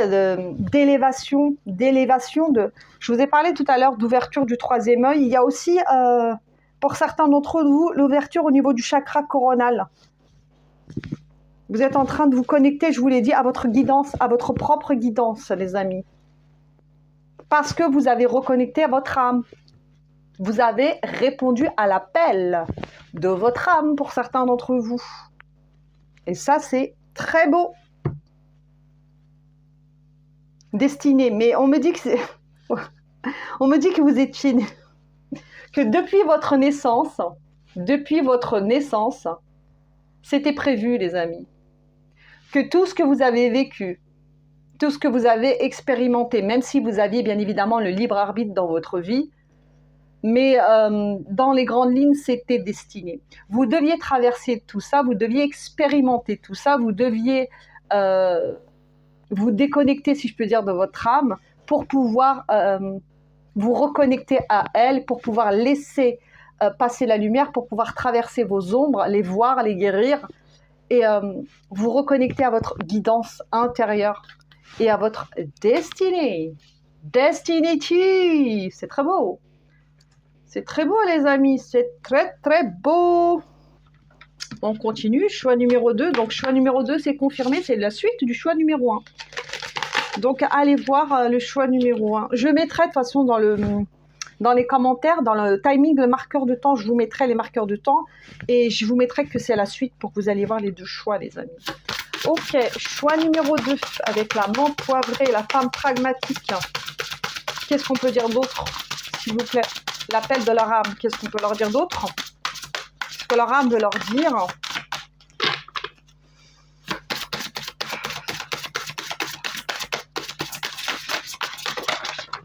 d'élévation. Je vous ai parlé tout à l'heure d'ouverture du troisième œil. Il y a aussi, pour certains d'entre vous, l'ouverture au niveau du chakra coronal. Vous êtes en train de vous connecter, je vous l'ai dit, à votre guidance, à votre propre guidance, les amis. Parce que vous avez reconnecté à votre âme. Vous avez répondu à l'appel de votre âme pour certains d'entre vous. Et ça, c'est très beau. Destiné. Mais on me dit que c'est... on me dit que vous étiez... que depuis votre naissance, c'était prévu, les amis. Que tout ce que vous avez vécu, tout ce que vous avez expérimenté, même si vous aviez bien évidemment le libre arbitre dans votre vie, mais dans les grandes lignes, c'était destiné. Vous deviez traverser tout ça, vous deviez expérimenter tout ça, vous deviez vous déconnecter, si je peux dire, de votre âme pour pouvoir vous reconnecter à elle, pour pouvoir laisser passer la lumière, pour pouvoir traverser vos ombres, les voir, les guérir, et vous reconnecter à votre guidance intérieure et à votre destinée. Destinity, c'est très beau. C'est très beau, les amis, c'est très très beau. On continue, choix numéro 2. Donc choix numéro 2, c'est confirmé, c'est la suite du choix numéro 1. Donc allez voir le choix numéro 1. Je mettrai de toute façon dans les commentaires, dans le timing, le marqueur de temps, je vous mettrai les marqueurs de temps et je vous mettrai que c'est la suite pour que vous allez voir les deux choix, les amis. Ok, choix numéro 2 avec la menthe poivrée, la femme pragmatique. Qu'est-ce qu'on peut dire d'autre, s'il vous plaît? L'appel de leur âme, qu'est-ce qu'on peut leur dire d'autre? Ce que leur âme veut leur dire.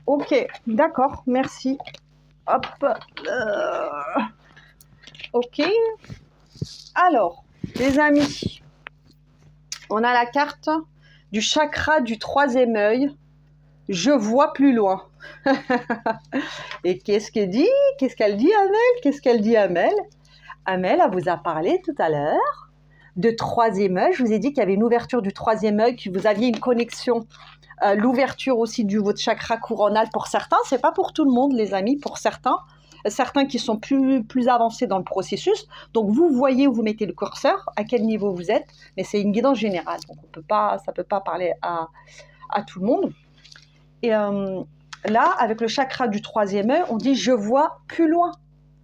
Ok, d'accord, merci. Hop. Ok. Alors, les amis, on a la carte du chakra du troisième œil. Je vois plus loin. Et qu'est-ce qu'elle dit? Qu'est-ce qu'elle dit, Amel? Qu'est-ce qu'elle dit, Amel? Amel, elle vous a parlé tout à l'heure de troisième œil. Je vous ai dit qu'il y avait une ouverture du troisième œil, que vous aviez une connexion. L'ouverture aussi du votre chakra coronal pour certains, c'est pas pour tout le monde, les amis, pour certains qui sont plus avancés dans le processus. Donc vous voyez où vous mettez le curseur, à quel niveau vous êtes, mais c'est une guidance générale, donc ça peut pas parler à tout le monde. Et là, avec le chakra du troisième œil, on dit je vois plus loin.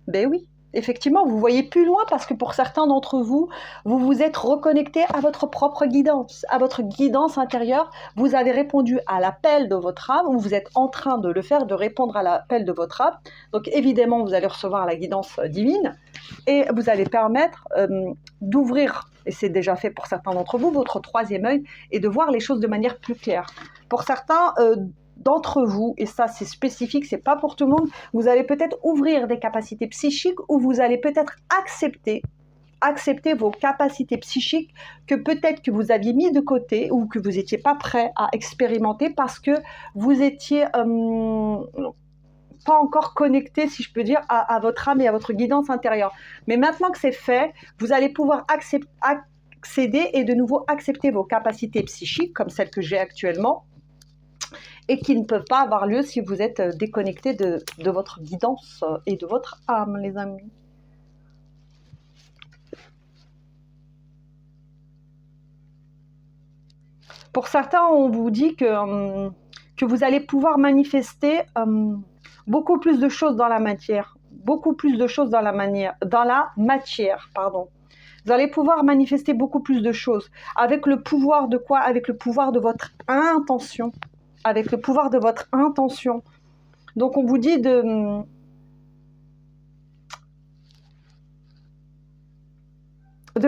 Ben oui, effectivement, vous voyez plus loin parce que pour certains d'entre vous, vous vous êtes reconnecté à votre propre guidance, à votre guidance intérieure. Vous avez répondu à l'appel de votre âme, ou vous êtes en train de le faire, de répondre à l'appel de votre âme. Donc évidemment, vous allez recevoir la guidance divine et vous allez permettre d'ouvrir, et c'est déjà fait pour certains d'entre vous, votre troisième œil et de voir les choses de manière plus claire. Pour certains d'entre vous, et ça c'est spécifique, c'est pas pour tout le monde, vous allez peut-être ouvrir des capacités psychiques ou vous allez peut-être accepter vos capacités psychiques que peut-être que vous aviez mis de côté ou que vous n'étiez pas prêt à expérimenter parce que vous étiez pas encore connecté, si je peux dire, à votre âme et à votre guidance intérieure. Mais maintenant que c'est fait, vous allez pouvoir accéder et de nouveau accepter vos capacités psychiques comme celles que j'ai actuellement et qui ne peuvent pas avoir lieu si vous êtes déconnecté de votre guidance et de votre âme, les amis. Pour certains, on vous dit que vous allez pouvoir manifester beaucoup plus de choses dans la matière. Beaucoup plus de choses dans la matière, pardon. Vous allez pouvoir manifester beaucoup plus de choses. Avec le pouvoir de quoi? Avec le pouvoir de votre intention. Avec le pouvoir de votre intention. Donc on vous dit de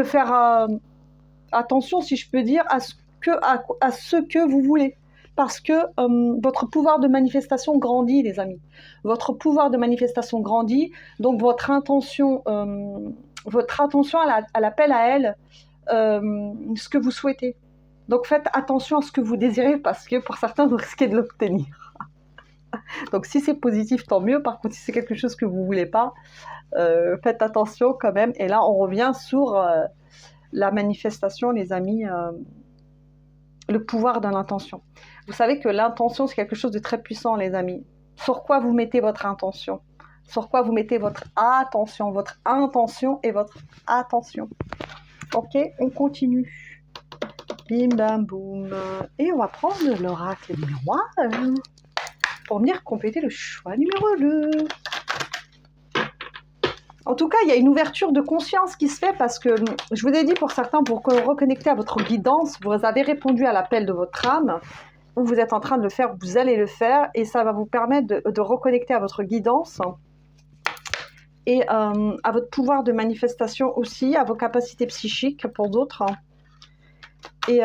faire attention, si je peux dire, à ce que vous voulez. Parce que votre pouvoir de manifestation grandit, les amis. Votre pouvoir de manifestation grandit, donc votre intention elle appelle à elle ce que vous souhaitez. Donc faites attention à ce que vous désirez, parce que pour certains, vous risquez de l'obtenir. Donc si c'est positif, tant mieux. Par contre, si c'est quelque chose que vous ne voulez pas, faites attention quand même. Et là, on revient sur la manifestation, les amis, le pouvoir de l'intention. Vous savez que l'intention, c'est quelque chose de très puissant, les amis. Sur quoi vous mettez votre intention? Sur quoi vous mettez votre attention? Votre intention et votre attention. Ok, on continue. Bim bam boum. Et on va prendre l'oracle numéro 1 pour venir compléter le choix numéro 2. En tout cas, il y a une ouverture de conscience qui se fait parce que, je vous ai dit, pour certains, pour reconnecter à votre guidance, vous avez répondu à l'appel de votre âme, ou vous êtes en train de le faire, vous allez le faire, et ça va vous permettre de reconnecter à votre guidance et à votre pouvoir de manifestation aussi, à vos capacités psychiques pour d'autres, et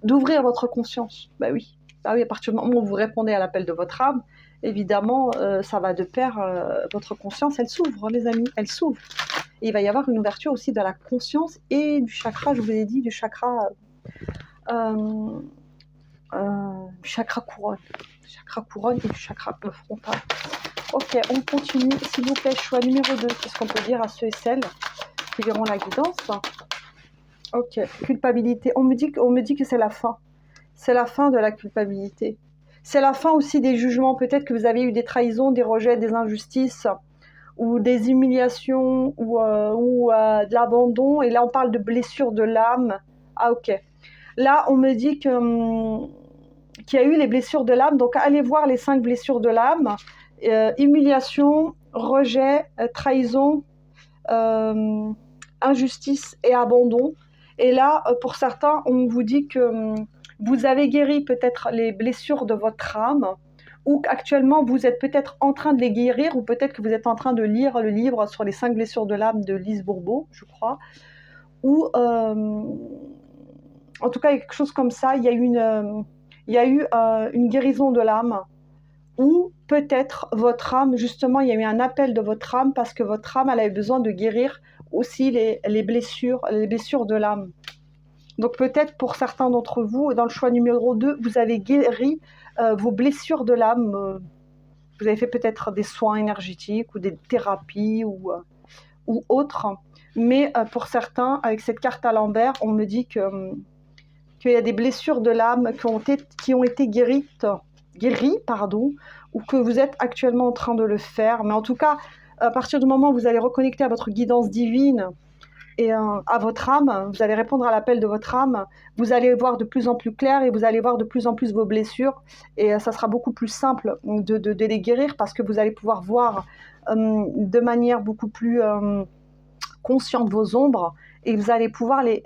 d'ouvrir votre conscience. Bah oui, à partir du moment où vous répondez à l'appel de votre âme, évidemment, ça va de pair, votre conscience, elle s'ouvre, les amis, elle s'ouvre. Et il va y avoir une ouverture aussi de la conscience et du chakra, je vous ai dit, du chakra couronne. Chakra couronne et du chakra frontal. Ok, on continue, s'il vous plaît, choix numéro 2, qu'est-ce qu'on peut dire à ceux et celles qui verront la guidance? Ok, culpabilité, on me dit que c'est la fin. C'est la fin de la culpabilité. C'est la fin aussi des jugements. Peut-être que vous avez eu des trahisons, des rejets, des injustices, ou des humiliations, ou de l'abandon. Et là, on parle de blessures de l'âme. Ah, ok. Là, on me dit qu'il y a eu les blessures de l'âme. Donc, allez voir les 5 blessures de l'âme. Humiliation, rejet, trahison, injustice et abandon. Et là, pour certains, on vous dit que vous avez guéri peut-être les blessures de votre âme, ou actuellement vous êtes peut-être en train de les guérir, ou peut-être que vous êtes en train de lire le livre sur les 5 blessures de l'âme de Lise Bourbeau, je crois, ou en tout cas quelque chose comme ça. Il y a il y a eu une guérison de l'âme, ou peut-être votre âme, justement, il y a eu un appel de votre âme parce que votre âme, elle avait besoin de guérir aussi les blessures de l'âme. Donc peut-être pour certains d'entre vous, dans le choix numéro 2, vous avez guéri vos blessures de l'âme. Vous avez fait peut-être des soins énergétiques ou des thérapies ou autres. Mais pour certains, avec cette carte à l'envers, on me dit qu'il y a des blessures de l'âme qui ont été guéries, ou que vous êtes actuellement en train de le faire. Mais en tout cas, à partir du moment où vous allez reconnecter à votre guidance divine et à votre âme, vous allez répondre à l'appel de votre âme, vous allez voir de plus en plus clair et vous allez voir de plus en plus vos blessures et ça sera beaucoup plus simple de les guérir parce que vous allez pouvoir voir de manière beaucoup plus consciente vos ombres et vous allez pouvoir y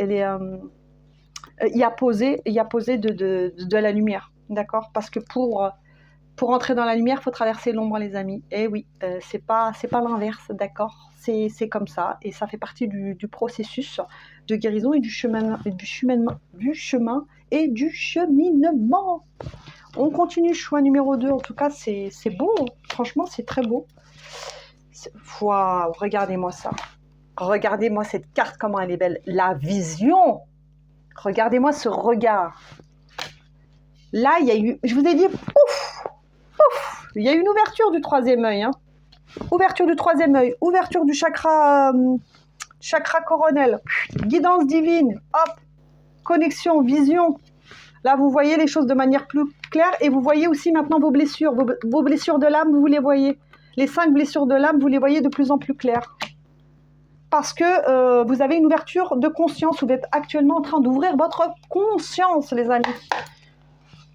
apposer de la lumière, d'accord? Parce que pour entrer dans la lumière, il faut traverser l'ombre, les amis. Et oui, c'est pas l'inverse, d'accord? C'est comme ça, et ça fait partie du processus de guérison et du chemin et du cheminement. On continue, choix numéro 2. En tout cas, c'est beau. Franchement, c'est très beau. Wow, regardez-moi ça. Regardez-moi cette carte, comment elle est belle. La vision. Regardez-moi ce regard. Là, il y a eu... Je vous ai dit, il y a une ouverture du troisième œil. Hein. Ouverture du troisième œil. Ouverture du chakra coronel. Guidance divine. Hop. Connexion, vision. Là, vous voyez les choses de manière plus claire et vous voyez aussi maintenant vos blessures. Vos blessures de l'âme, vous les voyez. Les 5 blessures de l'âme, vous les voyez de plus en plus claires. Parce que vous avez une ouverture de conscience. Vous êtes actuellement en train d'ouvrir votre conscience, les amis.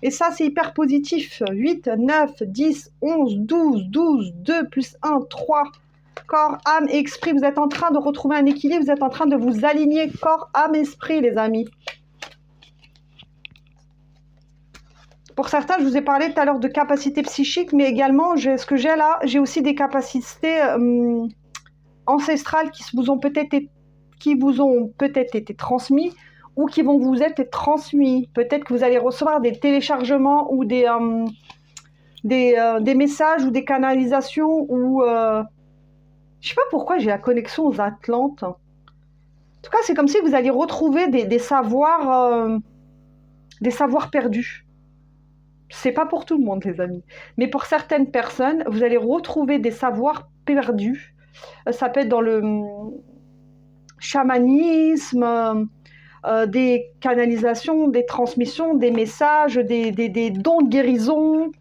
Et ça, c'est hyper positif. 8, 9, 10, 11, 12, 12, 2 plus 1, 3. Corps, âme et esprit. Vous êtes en train de retrouver un équilibre. Vous êtes en train de vous aligner corps, âme, esprit, les amis. Pour certains, je vous ai parlé tout à l'heure de capacités psychiques, mais également, ce que j'ai là, j'ai aussi des capacités ancestrales qui vous ont peut-être été transmises ou qui vont vous être transmis. Peut-être que vous allez recevoir des téléchargements ou des messages ou des canalisations ou... je sais pas pourquoi j'ai la connexion aux Atlantes. En tout cas, c'est comme si vous alliez retrouver des savoirs perdus. C'est pas pour tout le monde, les amis. Mais pour certaines personnes, vous allez retrouver des savoirs perdus. Ça peut être dans le chamanisme, des canalisations, des transmissions, des messages, des dons de guérison,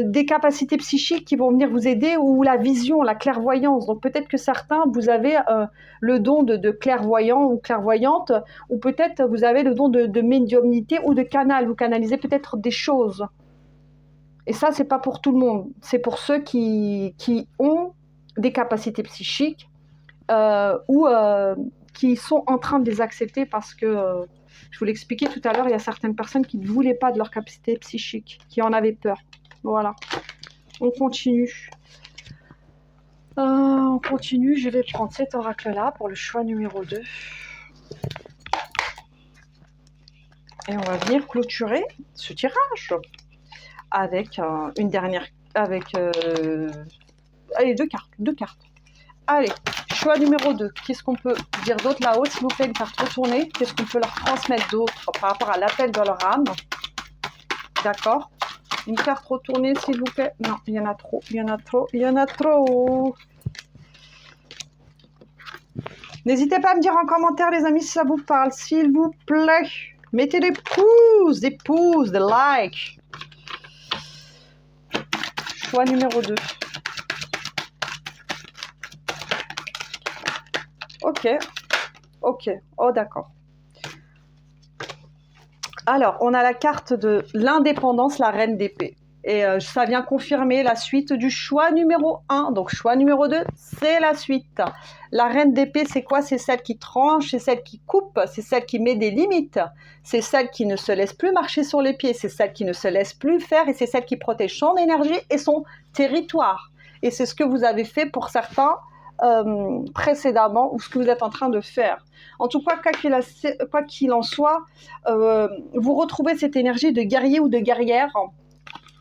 des capacités psychiques qui vont venir vous aider, ou la vision, la clairvoyance. Donc peut-être que certains, vous avez le don de clairvoyant ou clairvoyante, ou peut-être vous avez le don de médiumnité ou de canal. Vous canalisez peut-être des choses. Et ça, c'est pas pour tout le monde. C'est pour ceux qui ont des capacités psychiques ou qui sont en train de les accepter parce que, je vous l'expliquais tout à l'heure, il y a certaines personnes qui ne voulaient pas de leur capacité psychique, qui en avaient peur. Voilà. On continue. Je vais prendre cet oracle-là pour le choix numéro 2. Et on va venir clôturer ce tirage avec une dernière... allez, deux cartes. Allez, choix numéro 2. Qu'est-ce qu'on peut dire d'autre là-haut, s'il vous plaît, une carte retournée. Qu'est-ce qu'on peut leur transmettre d'autre par rapport à l'appel de leur âme? D'accord. Une carte retournée, s'il vous plaît. Non, il y en a trop. N'hésitez pas à me dire en commentaire, les amis, si ça vous parle, s'il vous plaît. Mettez des pouces, des likes. Choix numéro 2. Ok. Oh, d'accord. Alors, on a la carte de l'indépendance, la reine d'épée. Et ça vient confirmer la suite du choix numéro 1. Donc, choix numéro 2, c'est la suite. La reine d'épée, c'est quoi? C'est celle qui tranche, c'est celle qui coupe, c'est celle qui met des limites. C'est celle qui ne se laisse plus marcher sur les pieds, c'est celle qui ne se laisse plus faire et c'est celle qui protège son énergie et son territoire. Et c'est ce que vous avez fait pour certains précédemment ou ce que vous êtes en train de faire. En tout cas, quoi qu'il en soit, vous retrouvez cette énergie de guerrier ou de guerrière.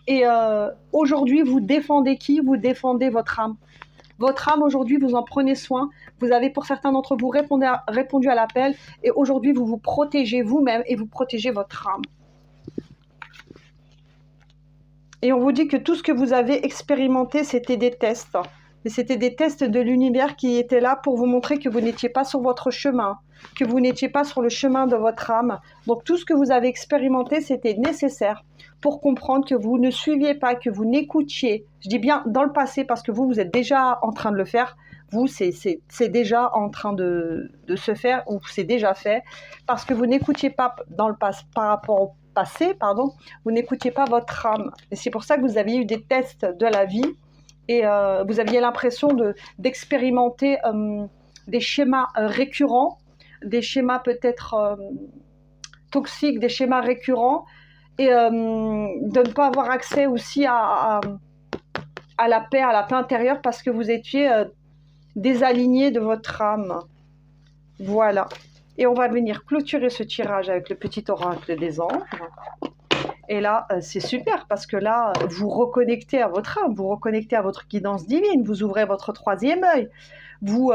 Et aujourd'hui, vous défendez qui? Vous défendez votre âme. Votre âme, aujourd'hui, vous en prenez soin. Vous avez, pour certains d'entre vous, répondu à l'appel. Et aujourd'hui, vous vous protégez vous-même et vous protégez votre âme. Et on vous dit que tout ce que vous avez expérimenté, c'était des tests. Mais c'était des tests de l'univers qui étaient là pour vous montrer que vous n'étiez pas sur votre chemin, que vous n'étiez pas sur le chemin de votre âme. Donc tout ce que vous avez expérimenté, c'était nécessaire pour comprendre que vous ne suiviez pas, que vous n'écoutiez. Je dis bien dans le passé parce que vous êtes déjà en train de le faire. Vous, c'est déjà en train de se faire ou c'est déjà fait parce que vous n'écoutiez pas dans le passé par rapport au passé, pardon, vous n'écoutiez pas votre âme. Et c'est pour ça que vous aviez eu des tests de la vie et vous aviez l'impression d'expérimenter des schémas récurrents, des schémas peut-être toxiques, des schémas récurrents et de ne pas avoir accès aussi à la paix intérieure parce que vous étiez désaligné de votre âme. Voilà. Et on va venir clôturer ce tirage avec le petit oracle des anges. Et là, c'est super parce que là, vous reconnectez à votre âme, vous reconnectez à votre guidance divine, vous ouvrez votre troisième œil, vous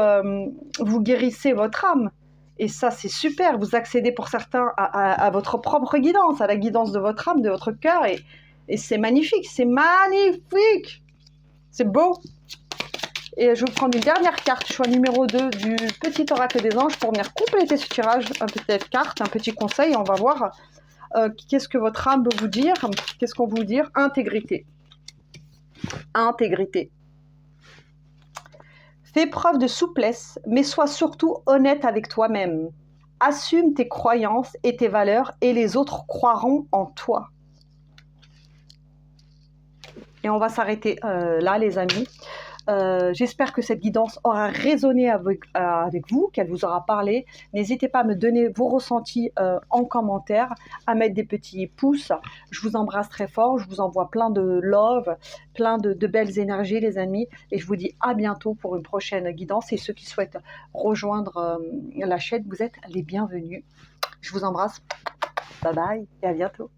guérissez votre âme. Et ça, c'est super. Vous accédez pour certains à votre propre guidance, à la guidance de votre âme, de votre cœur. Et c'est magnifique, c'est magnifique. C'est beau. Et je vais vous prendre une dernière carte, choix numéro 2 du petit oracle des anges pour venir compléter ce tirage. Une petite carte, un petit conseil, on va voir qu'est-ce que votre âme veut vous dire. Qu'est-ce qu'on veut vous dire? Intégrité. Intégrité. Fais preuve de souplesse, mais sois surtout honnête avec toi-même. Assume tes croyances et tes valeurs et les autres croiront en toi. Et on va s'arrêter là, les amis. J'espère que cette guidance aura résonné avec vous, qu'elle vous aura parlé. N'hésitez pas à me donner vos ressentis en commentaire, à mettre des petits pouces. Je vous embrasse très fort, je vous envoie plein de love, plein de belles énergies, les amis. Et je vous dis à bientôt pour une prochaine guidance. Et ceux qui souhaitent rejoindre la chaîne, vous êtes les bienvenus. Je vous embrasse. Bye bye et à bientôt.